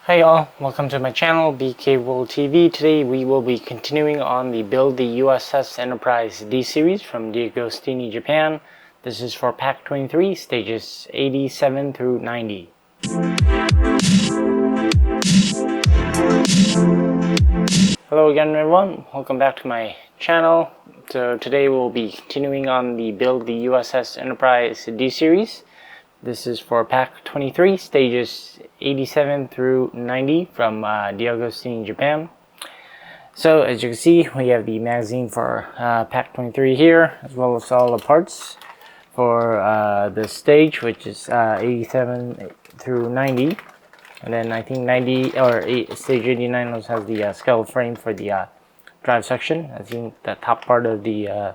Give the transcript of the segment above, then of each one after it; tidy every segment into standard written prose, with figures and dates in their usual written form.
Hi y'all, welcome to my channel, BK World TV. Today we will be continuing on the Build the U.S.S. Enterprise D series from DeAgostini, Japan. This is for Pack 23, stages 87 through 90. Hello again everyone, welcome back to my channel. So today we'll be continuing on the Build the U.S.S. Enterprise D series. This is for Pack 23, stages 87 through 90 from DeAgostini, Japan. So as you can see, we have the magazine for Pack 23 here, as well as all the parts for this stage, which is 87 through 90. And then I think stage 89 also has the skull frame for the drive section. I think the top part of the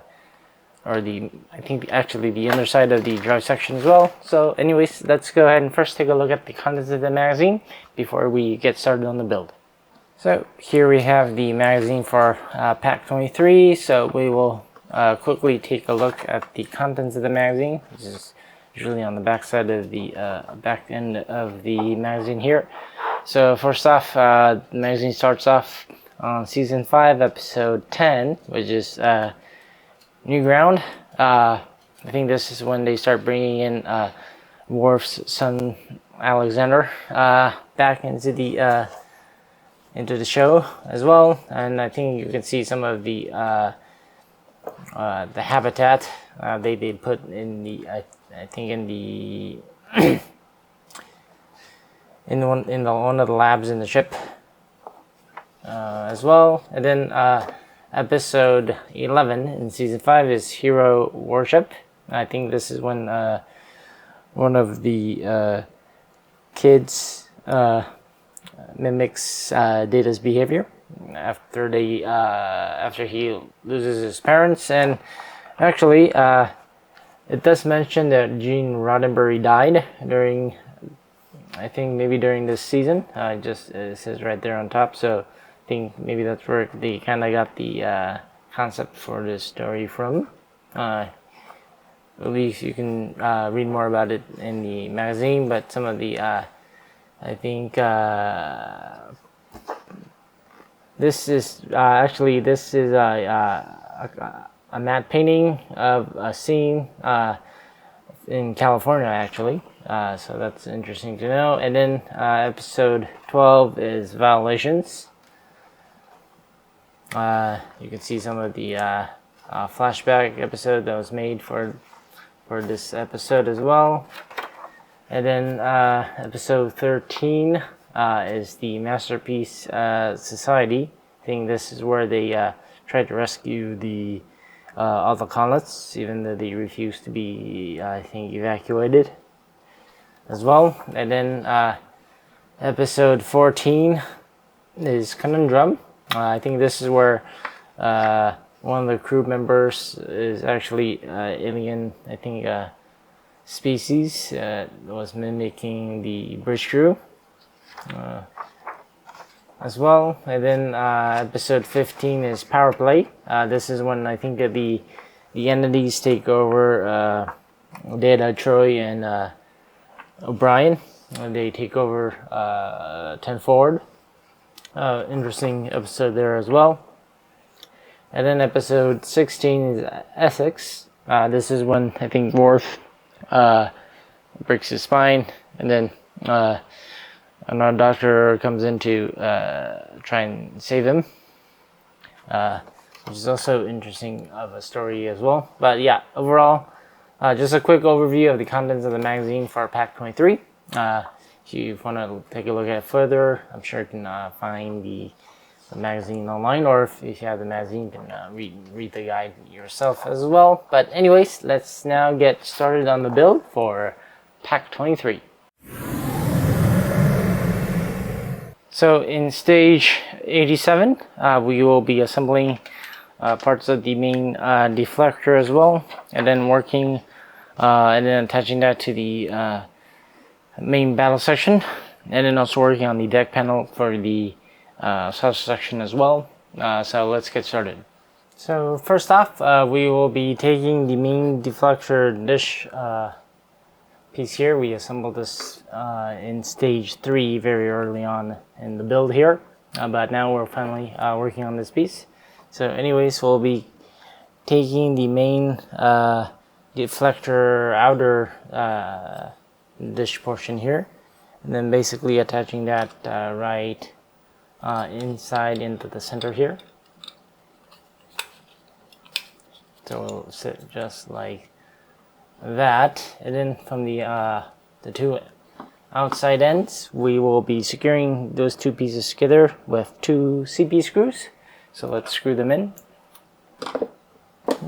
actually the underside of the drive section as well. So anyways, let's go ahead and first take a look at the contents of the magazine before we get started on the build. So here we have the magazine for Pack 23. So we will quickly take a look at the contents of the magazine, which is usually on the back side of the back end of the magazine here. So first off, the magazine starts off on Season 5, Episode 10, which is New Ground. I think this is when they start bringing in Worf's son Alexander back into the show as well, and I think you can see some of the habitat they put in the I think in the in one of the labs in the ship as well, and then. Episode 11 in Season 5 is Hero Worship. I think this is when one of the kids mimics Data's behavior after he loses his parents. And actually, it does mention that Gene Roddenberry died during, I think maybe during this season. It says right there on top. So I think maybe that's where they kind of got the concept for this story from. At least you can read more about it in the magazine, but some of the I think this is a matte painting of a scene in California actually. So that's interesting to know. And then episode 12 is Violations. You can see some of the flashback episode that was made for this episode as well. And then episode 13 is the Masterpiece Society. I think this is where they tried to rescue all the colonists, even though they refused to be, I think, evacuated as well. And then episode 14 is Conundrum. I think this is where one of the crew members is actually alien, I think, species that was mimicking the bridge crew as well. And then episode 15 is Power Play. This is when I think that the entities take over Data, Troy, and O'Brien. They take over 10 Forward. Interesting episode there as well. And then episode 16 is Essex. This is when I think Worf breaks his spine, and then another doctor comes in to try and save him, which is also interesting of a story as well. But yeah, overall, just a quick overview of the contents of the magazine for Pack 23. If you want to take a look at it further, I'm sure you can find the magazine online, or if you have the magazine, you can read the guide yourself as well. But anyways, let's now get started on the build for Pack 23. So in stage 87, we will be assembling parts of the main deflector as well, and then working and then attaching that to the main battle section, and then also working on the deck panel for the saucer section as well. So let's get started. So first off, we will be taking the main deflector dish piece here. We assembled this in stage 3 very early on in the build here, but now we're finally working on this piece. So anyways, we'll be taking the main deflector outer dish portion here, and then basically attaching that right inside into the center here. So it'll sit just like that, and then from the two outside ends, we will be securing those two pieces together with 2 CP screws. So let's screw them in,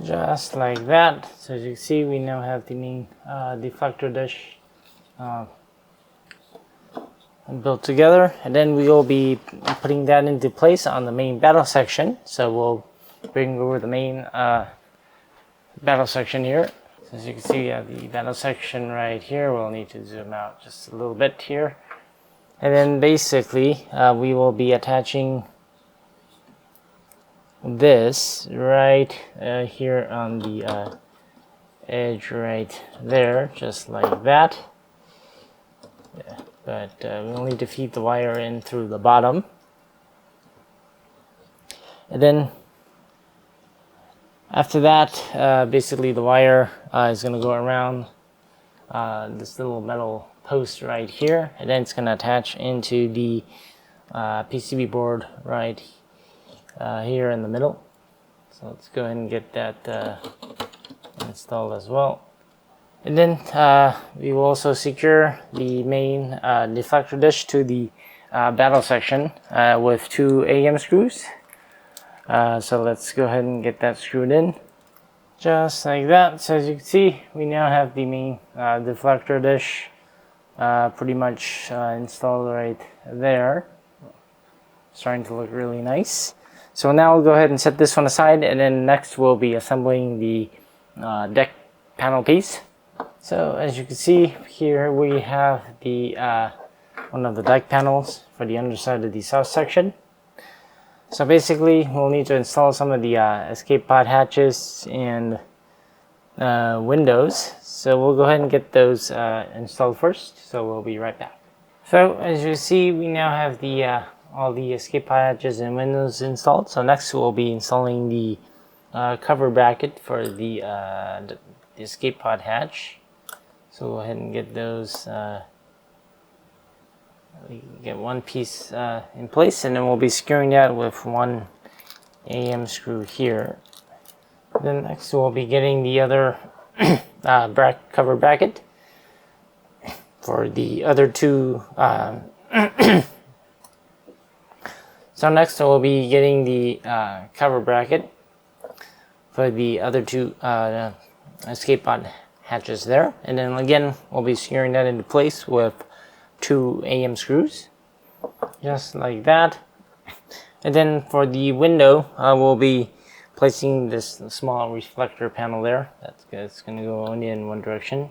just like that. So as you can see, we now have the main deflector dish built together, and then we will be putting that into place on the main battle section. So we'll bring over the main battle section here. So as you can see, we have the battle section right here. We'll need to zoom out just a little bit here, and then basically we will be attaching this right here on the edge right there, just like that. Yeah, but we'll need to feed the wire in through the bottom, and then after that, basically the wire is going to go around this little metal post right here, and then it's going to attach into the PCB board right here in the middle. So let's go ahead and get that installed as well. And then we will also secure the main deflector dish to the battle section with 2 AM screws. So let's go ahead and get that screwed in, just like that. So as you can see, we now have the main deflector dish pretty much installed right there. Starting to look really nice. So now we'll go ahead and set this one aside, and then next we'll be assembling the deck panel piece. So as you can see here, we have the one of the deck panels for the underside of the south section. So basically, we'll need to install some of the escape pod hatches and windows. So we'll go ahead and get those installed first. So we'll be right back. So as you see, we now have the all the escape pod hatches and windows installed. So next we'll be installing the cover bracket for the escape pod hatch. So we'll go ahead and get those. We get one piece in place, and then we'll be securing that with 1 AM screw here. Then next we'll be getting the other cover bracket for the other 2. So next we'll be getting the cover bracket for the other 2 escape pod hatches there, and then again we'll be securing that into place with 2 AM screws, just like that. And then for the window, we'll be placing this small reflector panel there. That's going to go only in one direction,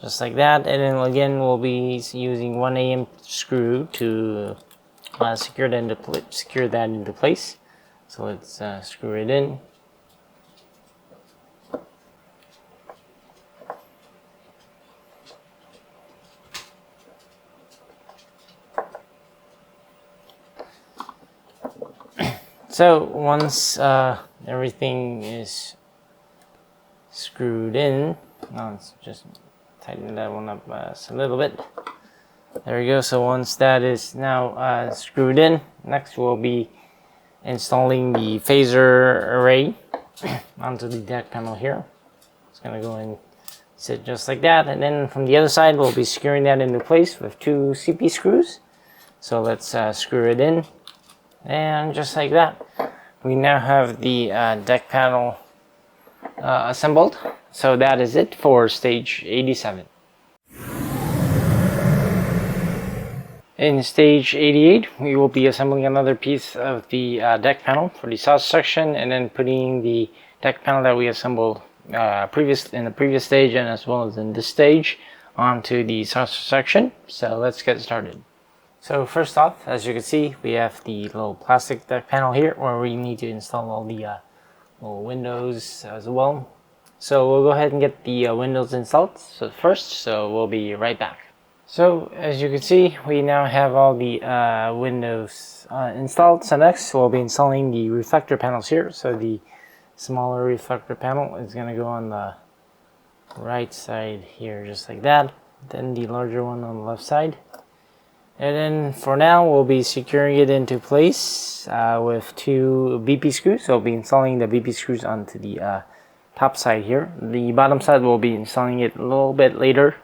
just like that. And then again, we'll be using 1 AM screw to secure that into place. So let's screw it in. So once everything is screwed in, let's just tighten that one up a little bit. There we go. So once that is now screwed in, next we'll be installing the phaser array onto the deck panel here. It's going to go and sit just like that, and then from the other side we'll be securing that into place with 2 CP screws. So let's screw it in. And just like that, we now have the deck panel assembled. So that is it for stage 87. In stage 88, we will be assembling another piece of the deck panel for the south section, and then putting the deck panel that we assembled in the previous stage and as well as in this stage onto the south section. So let's get started. So first off, as you can see, we have the little plastic deck panel here where we need to install all the little windows as well. So we'll go ahead and get the windows installed first, so we'll be right back. So as you can see, we now have all the windows installed. So next we'll be installing the reflector panels here. So the smaller reflector panel is going to go on the right side here, just like that. Then the larger one on the left side. And then for now, we'll be securing it into place with 2 BP screws. So we'll be installing the BP screws onto the top side here. The bottom side, we'll be installing it a little bit later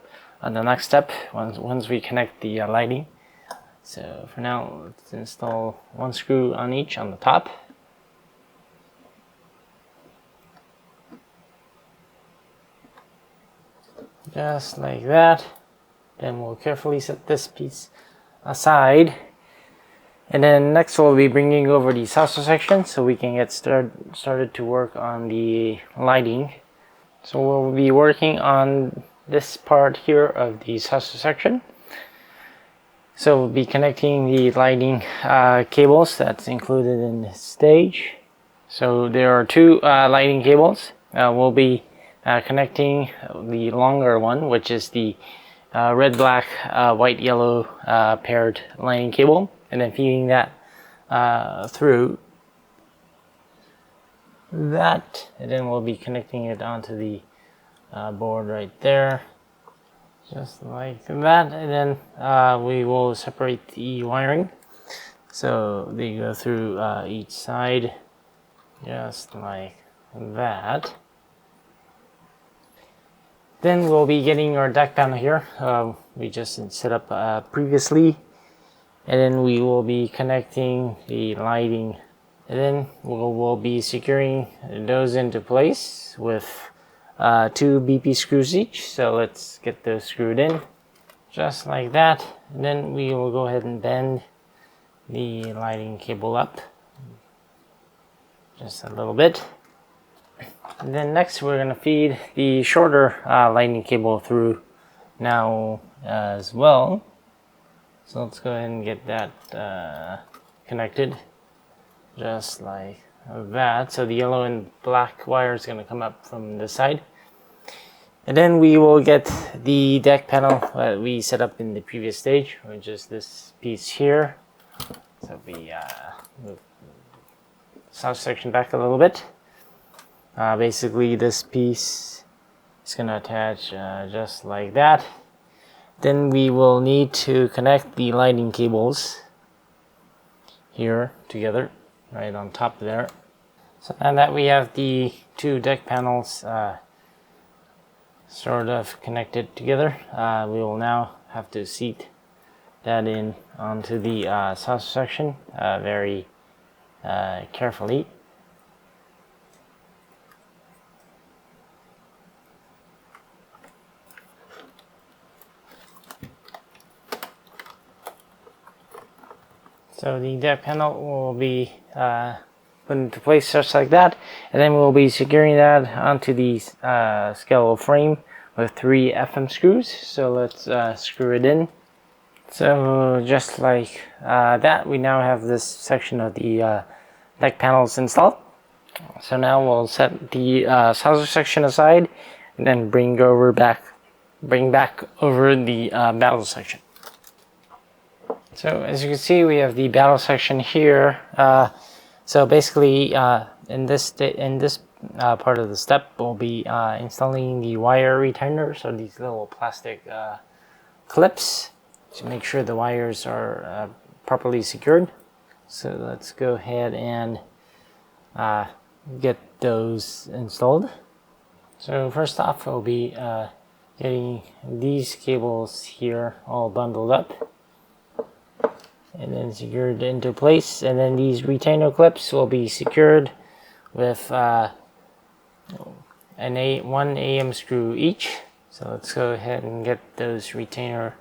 on the next step once we connect the lighting. So for now, let's install 1 screw on each on the top. Just like that. Then we'll carefully set this piece aside. And then next we'll be bringing over the saucer section so we can get started to work on the lighting. So we'll be working on this part here of the saucer section. So we'll be connecting the lighting cables that's included in this stage. So there are 2 lighting cables. We'll be connecting the longer one, which is the red, black, white, yellow paired lighting cable, and then feeding that through that, and then we'll be connecting it onto the board right there, just like that. And then we will separate the wiring, so they go through each side, just like that. Then we'll be getting our deck panel here. We just set up previously, and then we will be connecting the lighting, and then we'll be securing those into place with 2 BP screws each. So let's get those screwed in, just like that. And then we will go ahead and bend the lighting cable up just a little bit. And then next we're going to feed the shorter lighting cable through now as well. So let's go ahead and get that connected, just like that. So the yellow and black wire is going to come up from this side. And then we will get the deck panel that we set up in the previous stage, which is this piece here. So we move the saucer section back a little bit. Basically this piece is going to attach just like that. Then we will need to connect the lighting cables here together, right on top there. So now that we have the 2 deck panels sort of connected together, we will now have to seat that in onto the saucer section very carefully. So the deck panel will be put into place just like that, and then we'll be securing that onto the skeletal frame with 3 FM screws. So let's screw it in. So just like that, we now have this section of the deck panels installed. So now we'll set the saucer section aside, and then bring back over the battle section. So as you can see, we have the battle section here. So basically, in this part of the step, we'll be installing the wire retainer. So these little plastic clips to make sure the wires are properly secured. So let's go ahead and get those installed. So first off, we'll be getting these cables here all bundled up and then secured into place, and then these retainer clips will be secured with 1 AM screw each. So let's go ahead and get those retainer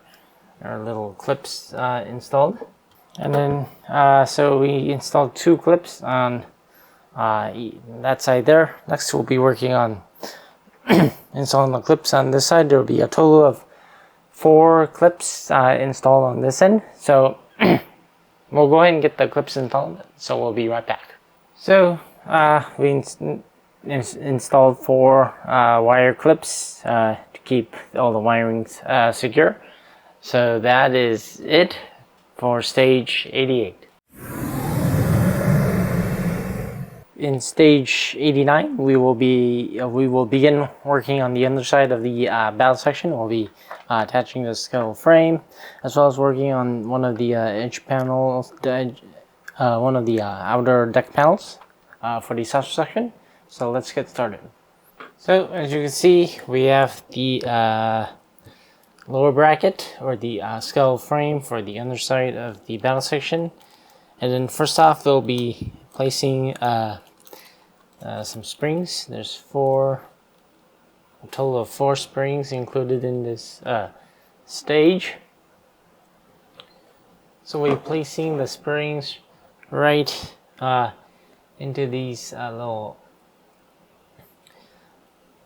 or little clips installed. And then so we installed 2 clips on that side there. Next we'll be working on installing the clips on this side. There will be a total of 4 clips installed on this end. So we'll go ahead and get the clips installed, so we'll be right back. So we installed 4 wire clips to keep all the wirings secure. So that is it for stage 88. In stage 89, we will begin working on the underside of the bow section. We'll be attaching the skull frame, as well as working on one of the edge panels, one of the outer deck panels for the saucer section. So let's get started. So as you can see, we have the lower bracket, or the skull frame for the underside of the bow section. And then first off, we'll be placing some springs. There's a total of 4 springs included in this stage. So we're placing the springs right into these little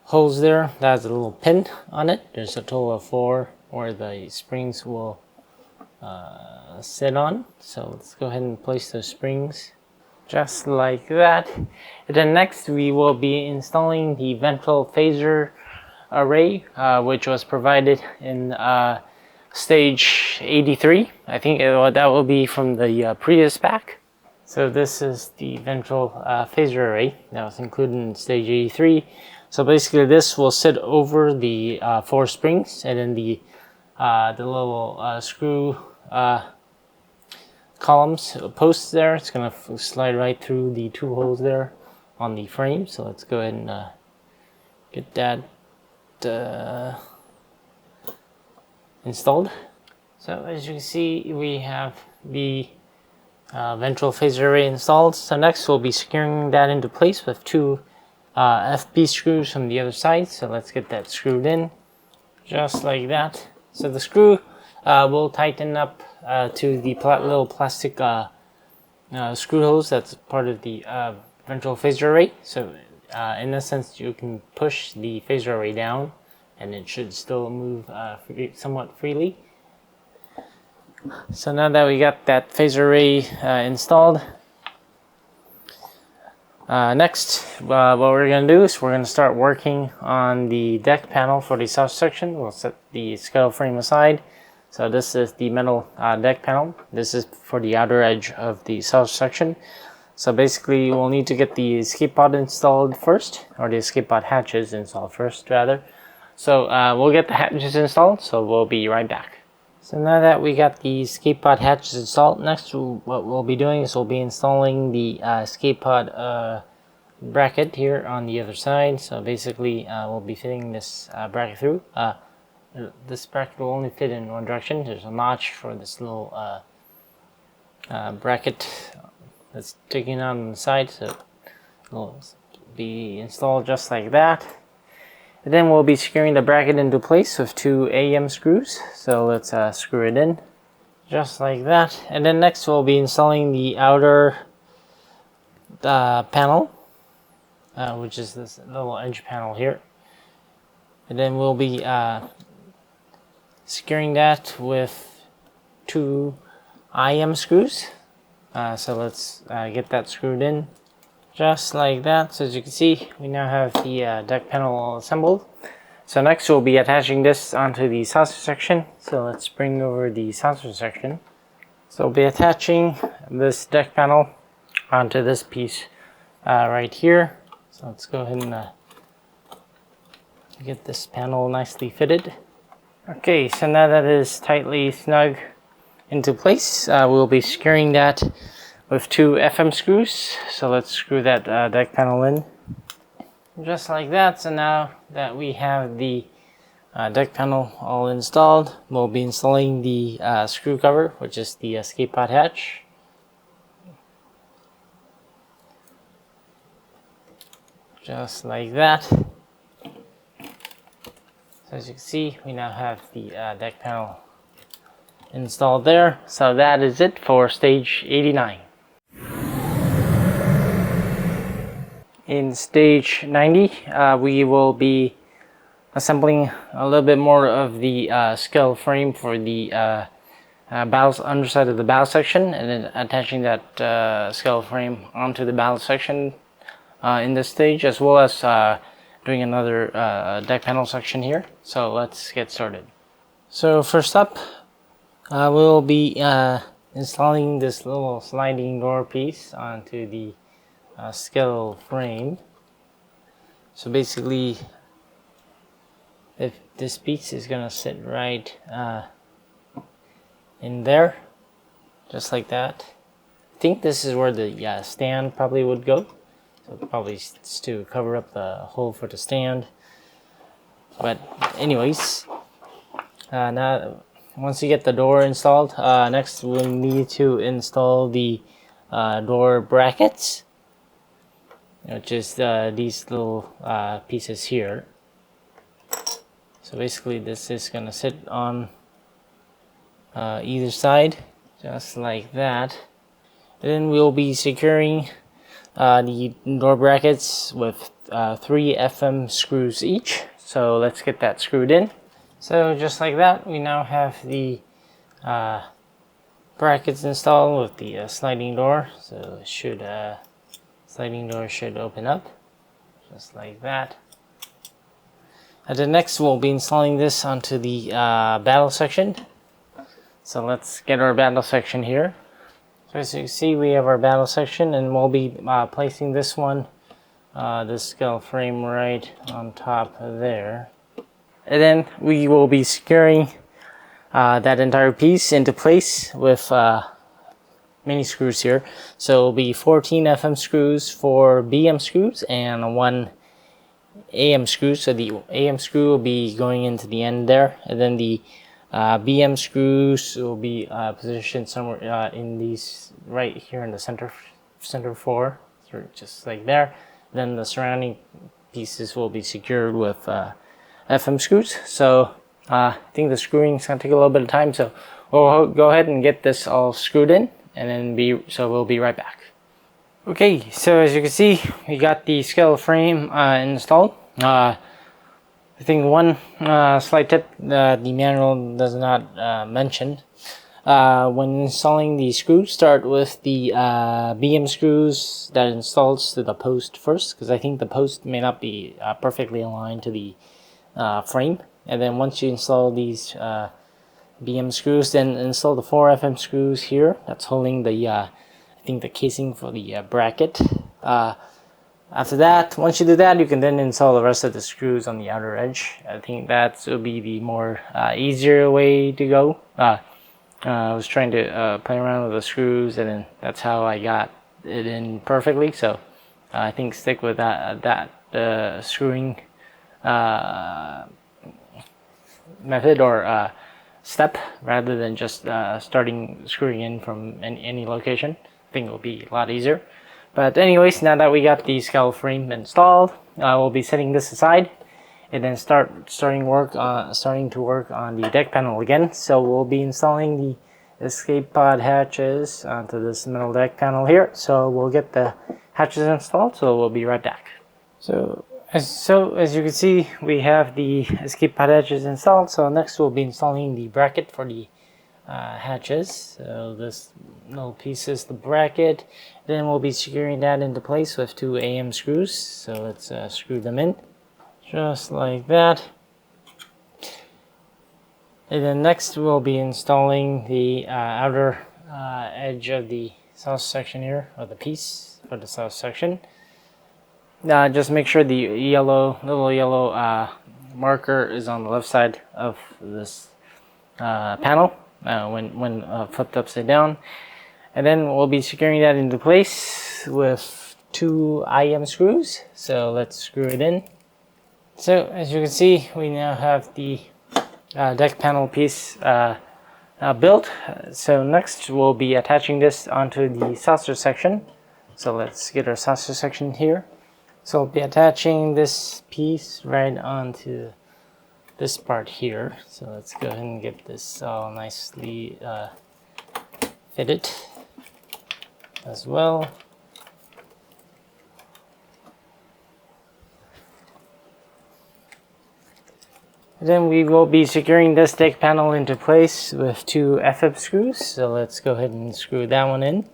holes there. That's a little pin on it. There's a total of 4 where the springs will sit on. So let's go ahead and place those springs just like that. And then next we will be installing the ventral phaser array, which was provided in stage 83. I think that will be from the previous pack. So this is the ventral phaser array that was included in stage 83. So basically this will sit over the 4 springs, and then the little screw columns, posts there, it's going to slide right through the 2 holes there on the frame. So let's go ahead and get that installed. So as you can see, we have the ventral phaser array installed. So next we'll be securing that into place with 2 FB screws from the other side. So let's get that screwed in just like that. So the screw will tighten up to the little plastic screw holes that's part of the ventral phaser array. So in essence, you can push the phaser array down and it should still move somewhat freely. So now that we got that phaser array installed, next what we're going to do is we're going to start working on the deck panel for the saucer section. We'll set the scuttle frame aside. So this is the metal deck panel. This is for the outer edge of the saucer section. So basically we'll need to get the escape pod installed first, or the escape pod hatches installed first rather. So we'll get the hatches installed, so we'll be right back. So now that we got the escape pod hatches installed, next what we'll be doing is we'll be installing the escape pod bracket here on the other side. So basically we'll be fitting this bracket through. This bracket will only fit in one direction. There's a notch for this little bracket that's sticking out on the side, so it'll be installed just like that. And then we'll be securing the bracket into place with 2 AM screws. So let's screw it in just like that. And then next we'll be installing the outer panel, which is this little edge panel here. And then we'll be securing that with 2 IM screws. So let's get that screwed in just like that. So as you can see, we now have the deck panel all assembled. So next we'll be attaching this onto the saucer section. So let's bring over the saucer section. So we'll be attaching this deck panel onto this piece right here. So let's go ahead and get this panel nicely fitted. Okay, so now that it is tightly snug into place, we'll be securing that with 2 FM screws. So let's screw that deck panel in just like that. So now that we have the deck panel all installed, we'll be installing the screw cover, which is the escape pod hatch. Just like that. So as you can see, we now have the deck panel installed there. So that is it for stage 89. In stage 90, we will be assembling a little bit more of the skull frame for the underside of the bow section, and then attaching that skull frame onto the bow section in this stage, as well as doing another deck panel section here. So let's get started. So first up, we'll be installing this little sliding door piece onto the skeletal frame. So basically, if this piece is gonna sit right in there, just like that. I think this is where the stand probably would go. So probably it's to cover up the hole for the stand. But anyways, now once you get the door installed, next we'll need to install the door brackets, which is these little pieces here. So basically this is gonna sit on either side, just like that. And then we'll be securing the door brackets with 3 FM screws each. So let's get that screwed in. So just like that, we now have the brackets installed with the sliding door. So it should sliding door should open up, just like that. And then next we'll be installing this onto the battle section. So let's get our battle section here. So as you see, we have our battle section, and we'll be placing this one, this skull frame, right on top there. And then we will be securing that entire piece into place with mini screws here. So it'll be 14 FM screws, 4 BM screws, and 1 AM screw. So the AM screw will be going into the end there, and then the BM screws will be positioned somewhere in these, right here in the center 4, just like there. Then the surrounding pieces will be secured with FM screws. So I think the screwing is gonna take a little bit of time, so we'll go ahead and get this all screwed in, and then we'll be right back. Okay, so as you can see, we got the skeletal frame installed. I think one slight tip that the manual does not mention. When installing the screws, start with the BM screws that installs to the post first, because I think the post may not be perfectly aligned to the frame. And then once you install these BM screws, then install the 4 FM screws here. That's holding the I think the casing for the bracket. After that, once you do that, you can then install the rest of the screws on the outer edge. I think that will be the more easier way to go. I was trying to play around with the screws, and then that's how I got it in perfectly. So I think stick with that screwing method or step, rather than just starting screwing in from any location. I think it will be a lot easier. But anyways, now that we got the skull frame installed, we'll be setting this aside, and then starting to work on the deck panel again. So we'll be installing the escape pod hatches onto this metal deck panel here. So we'll get the hatches installed. So we'll be right back. So as you can see, we have the escape pod hatches installed. So next we'll be installing the bracket for the hatches. So this little piece is the bracket. Then we'll be securing that into place with 2 AM screws. So let's screw them in, just like that. And then next we'll be installing the outer edge of the south section here, or the piece for the south section. Just make sure the little yellow marker is on the left side of this panel when flipped upside down. And then we'll be securing that into place with 2 IM screws. So let's screw it in. So as you can see, we now have the deck panel piece built. So next we'll be attaching this onto the saucer section. So let's get our saucer section here. So we'll be attaching this piece right onto this part here. So let's go ahead and get this all nicely fitted as well. Then we will be securing this deck panel into place with 2 F-up screws. So let's go ahead and screw that one in.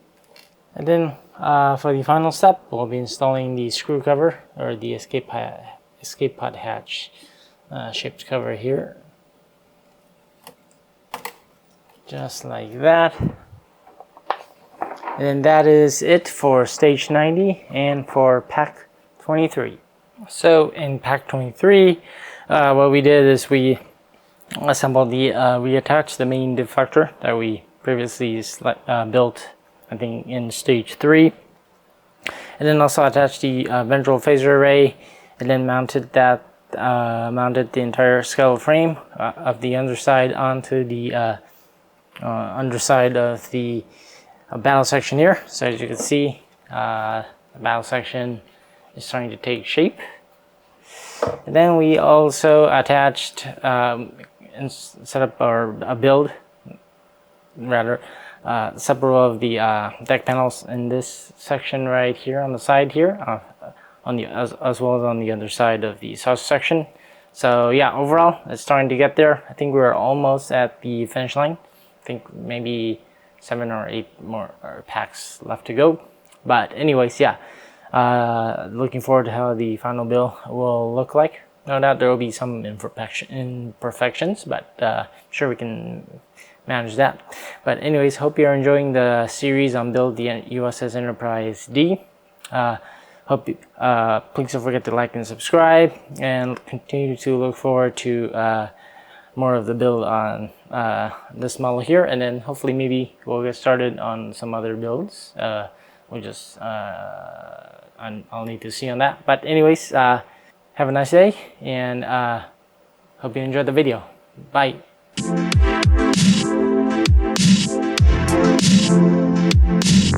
And then for the final step, we'll be installing the screw cover, or the escape pod hatch shaped cover here. Just like that. And that is it for stage 90 and for pack 23. So in pack 23, what we did is we assembled we attached the main deflector that we previously built, I think, in stage 3. And then also attached the ventral phaser array, and then mounted the entire skeletal frame of the underside onto the underside of the battle section here. So as you can see, the battle section is starting to take shape. And then we also attached and set up a build, rather, several of the deck panels in this section right here on the side here, as well as on the other side of the saucer section. So yeah, overall it's starting to get there. I think we're almost at the finish line. I think maybe 7 or 8 more packs left to go. But anyways, yeah, looking forward to how the final build will look like. No doubt there will be some imperfections, but I'm sure we can manage that. But anyways, hope you're enjoying the series on build the U.S.S Enterprise D. Please don't forget to like and subscribe, and continue to look forward to more of the build on this model here, and then hopefully maybe we'll get started on some other builds. We'll just I'll need to see on that. But anyways, have a nice day, and hope you enjoyed the video. Bye.